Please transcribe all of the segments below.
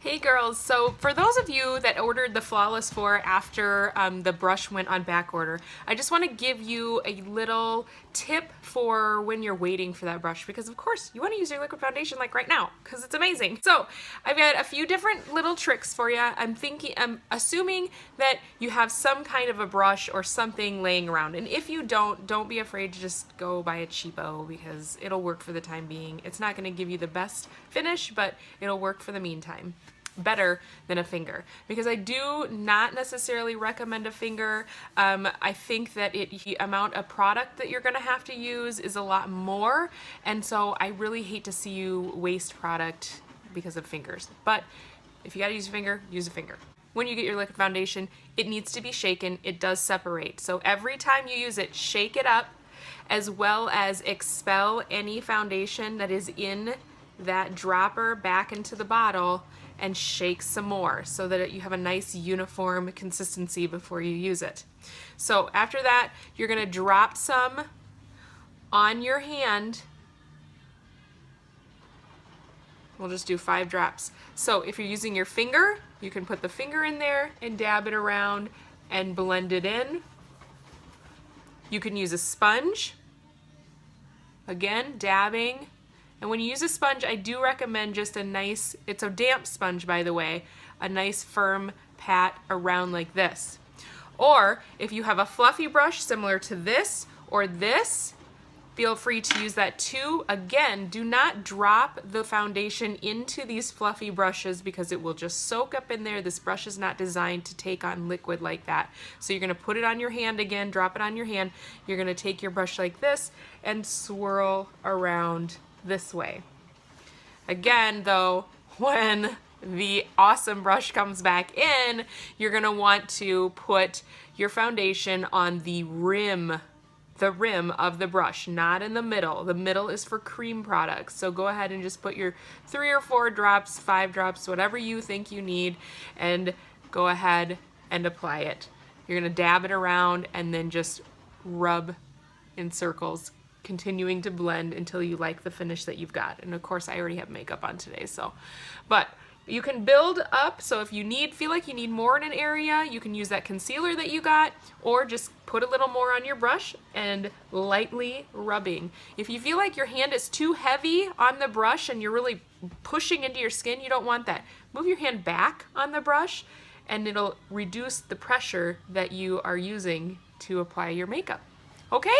Hey girls, so for those of you that ordered the Flawless 4 after the brush went on back order, I just want to give you a little tip for when you're waiting for that brush, because of course you want to use your liquid foundation like right now because it's amazing. So I've got a few different little tricks for you. I'm assuming that you have some kind of a brush or something laying around, and if you don't be afraid to just go buy a cheapo because it'll work for the time being. It's not going to give you the best finish, but it'll work for the meantime better than a finger, because I do not necessarily recommend a finger. I think that the amount of product that you're going to have to use is a lot more, and so I really hate to see you waste product because of fingers. But if you got to use a finger, use a finger. When you get your liquid foundation, it needs to be shaken. It does separate. So every time you use it, shake it up, as well as expel any foundation that is in that dropper back into the bottle, and shake some more so that you have a nice uniform consistency before you use it. So after that, you're going to drop some on your hand. We'll just do 5 drops. So if you're using your finger, you can put the finger in there and dab it around and blend it in. You can use a sponge, again dabbing. And when you use a sponge, I do recommend just a nice, it's a damp sponge by the way, a nice firm pat around like this. Or if you have a fluffy brush similar to this or this, feel free to use that too. Again, do not drop the foundation into these fluffy brushes because it will just soak up in there. This brush is not designed to take on liquid like that. So you're gonna put it on your hand again, drop it on your hand. You're gonna take your brush like this and swirl around this way. Again though, when the awesome brush comes back in, you're gonna want to put your foundation on the rim of the brush, not in the middle. The middle is for cream products. So go ahead and just put your 3 or 4 drops, 5 drops, whatever you think you need, and go ahead and apply it. You're gonna dab it around and then just rub in circles, continuing to blend until you like the finish that you've got. And of course I already have makeup on today, so, but you can build up. So if you feel like you need more in an area, you can use that concealer that you got, or just put a little more on your brush and lightly rubbing. If you feel like your hand is too heavy on the brush and you're really pushing into your skin, you don't want that. Move your hand back on the brush and it'll reduce the pressure that you are using to apply your makeup. Okay,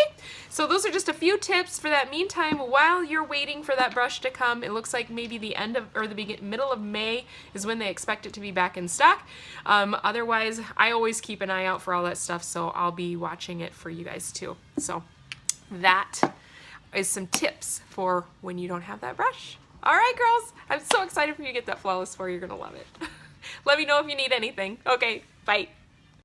so those are just a few tips for that meantime while you're waiting for that brush to come. It looks like maybe the end of, or the middle of May is when they expect it to be back in stock. Otherwise, I always keep an eye out for all that stuff, so I'll be watching it for you guys too. So that is some tips for when you don't have that brush. All right, girls, I'm so excited for you to get that Flawless 4. You're gonna love it. Let me know if you need anything. Okay, bye.